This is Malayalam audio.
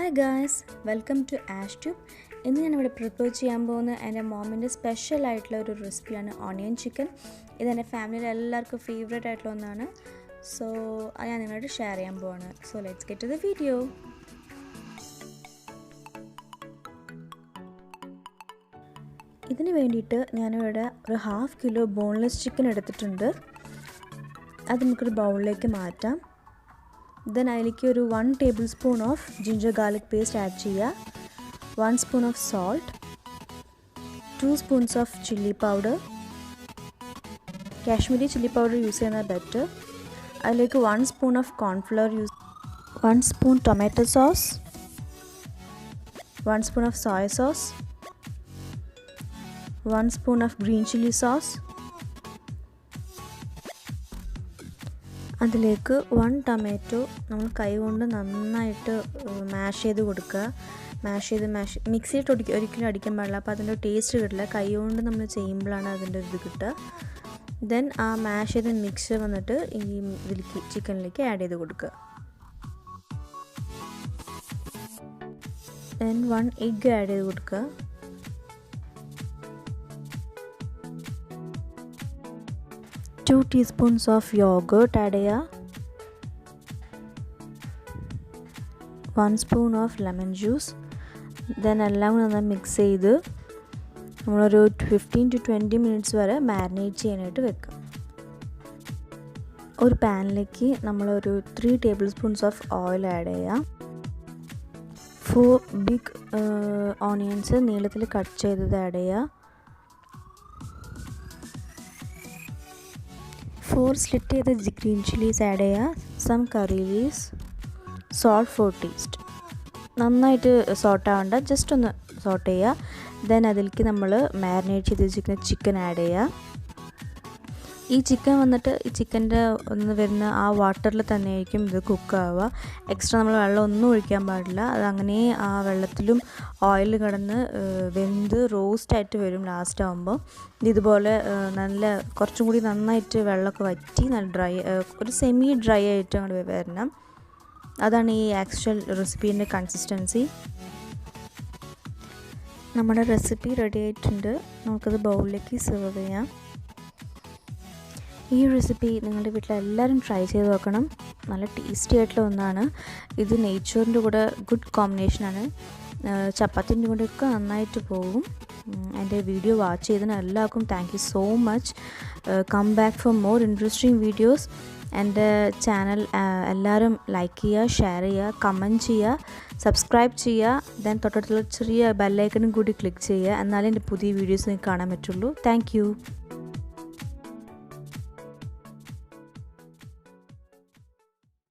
Hi guys, welcome to Ash Tube. ഇന്ന് ഞാനിവിടെ പ്രിപ്പയർ ചെയ്യാൻ പോകുന്ന എൻ്റെ മോമിൻ്റെ സ്പെഷ്യൽ ആയിട്ടുള്ള ഒരു റെസിപ്പിയാണ് ഓണിയൻ ചിക്കൻ. ഇതെൻ്റെ ഫാമിലിയിൽ എല്ലാവർക്കും ഫേവറേറ്റ് ആയിട്ടുള്ള ഒന്നാണ്. സോ അത് ഞാൻ നിങ്ങളോട് ഷെയർ ചെയ്യാൻ പോവാണ്. So let's get to the video. ഇതിന് വേണ്ടിയിട്ട് ഞാനിവിടെ ഒരു 1/2 കിലോ ബോൺലെസ് ചിക്കൻ എടുത്തിട്ടുണ്ട്. അത് നമുക്കൊരു ബൗളിലേക്ക് മാറ്റാം. ദെൻ അതിലേക്ക് ഒരു 1 table spoon of ginger garlic paste add ചെയ്യുക, 1 spoon of salt, 2 spoons of chilli powder, Kashmiri chilli powder use ചെയ്യുന്നത് ബെറ്റർ. അതിലേക്ക് 1 spoon of cornflour 1 spoon tomato sauce, 1 spoon of soya sauce, 1 spoon of green chilli sauce. അതിലേക്ക് 1 ടൊമാറ്റോ നമ്മൾ കൈ കൊണ്ട് നന്നായിട്ട് മാഷ് ചെയ്ത് കൊടുക്കുക. മിക്സിയിട്ട് ഒരിക്കലും അടിക്കാൻ പാടില്ല, അപ്പോൾ അതിൻ്റെ ടേസ്റ്റ് കിട്ടില്ല. കൈ കൊണ്ട് നമ്മൾ ചെയ്യുമ്പോഴാണ് അതിൻ്റെ ഇത് കിട്ടുക. ദെൻ ആ മാഷ് ചെയ്ത മിക്സ് വന്നിട്ട് ഈ ഇതിലേക്ക് ചിക്കനിലേക്ക് ആഡ് ചെയ്ത് കൊടുക്കുക. ദെൻ 1 എഗ്ഗ് ആഡ് ചെയ്ത് കൊടുക്കുക. Two teaspoons of yogurt add ചെയ്യുക, 1 spoon of lemon juice. Then എല്ലാം കൂടി നന്നായി മിക്സ് ചെയ്ത് നമ്മളൊരു 15 to 20 മിനിറ്റ്സ് വരെ മാരിനേറ്റ് ചെയ്യാനായിട്ട് വെക്കുക. ഒരു പാനിലേക്ക് നമ്മളൊരു 3 tablespoons of oil add ചെയ്യുക. 4 ബിഗ് ഓണിയൻസ് നീളത്തിൽ കട്ട് ചെയ്തത് ആഡ് ചെയ്യുക. 4 സ്ലിറ്റ് ചെയ്ത ഗ്രീൻ ചില്ലീസ് ആഡ് ചെയ്യുക. Some curry leaves, salt for taste. നന്നായിട്ട് സോട്ട് ആവേണ്ട, ജസ്റ്റ് ഒന്ന് സോട്ട് ചെയ്യുക. ദെൻ അതിലേക്ക് നമ്മൾ മാരിനേറ്റ് ചെയ്ത് വെച്ചിരിക്കുന്ന ചിക്കൻ ആഡ് ചെയ്യുക. ഈ ചിക്കൻ വന്നിട്ട് ഈ ചിക്കൻ്റെ ഒന്ന് വരുന്ന ആ വാട്ടറിൽ തന്നെ ആയിരിക്കും ഇത് കുക്കാവുക. എക്സ്ട്രാ നമ്മൾ വെള്ളം ഒന്നും ഒഴിക്കാൻ പാടില്ല. അതങ്ങനെ ആ വെള്ളത്തിലും ഓയിൽ കിടന്ന് വെന്ത് റോസ്റ്റായിട്ട് വരും. ലാസ്റ്റ് ആകുമ്പോൾ ഇതുപോലെ നല്ല കുറച്ചും കൂടി നന്നായിട്ട് വെള്ളമൊക്കെ വറ്റി നല്ല ഡ്രൈ, ഒരു സെമി ഡ്രൈ ആയിട്ട് അങ്ങോട്ട് വരണം. അതാണ് ഈ ആക്ച്വൽ റെസിപ്പീൻ്റെ കൺസിസ്റ്റൻസി. നമ്മുടെ റെസിപ്പി റെഡി ആയിട്ടുണ്ട്. നമുക്കത് ബൗളിലേക്ക് സെർവ് ചെയ്യാം. ഈ റെസിപ്പി നിങ്ങളുടെ വീട്ടിലെല്ലാവരും ട്രൈ ചെയ്ത് നോക്കണം. നല്ല ടേസ്റ്റി ആയിട്ടുള്ള ഒന്നാണ്. ഇത് നെയ്ച്ചോറിൻ്റെ കൂടെ ഗുഡ് കോമ്പിനേഷനാണ്. ചപ്പാത്തിൻ്റെ കൂടെയൊക്കെ നന്നായിട്ട് പോകും. എൻ്റെ വീഡിയോ വാച്ച് ചെയ്തതിന് എല്ലാവർക്കും thank you so much. Come back for more interesting videos. എൻ്റെ ചാനൽ എല്ലാവരും ലൈക്ക് ചെയ്യുക, ഷെയർ ചെയ്യുക, കമൻറ്റ് ചെയ്യുക, സബ്സ്ക്രൈബ് ചെയ്യുക. ദെൻ തൊട്ടടുത്തുള്ള ചെറിയ ബെല്ലൈക്കണും കൂടി ക്ലിക്ക് ചെയ്യുക. എന്നാലേ എൻ്റെ പുതിയ വീഡിയോസ് നിങ്ങൾക്ക് കാണാൻ പറ്റുള്ളൂ. Thank you.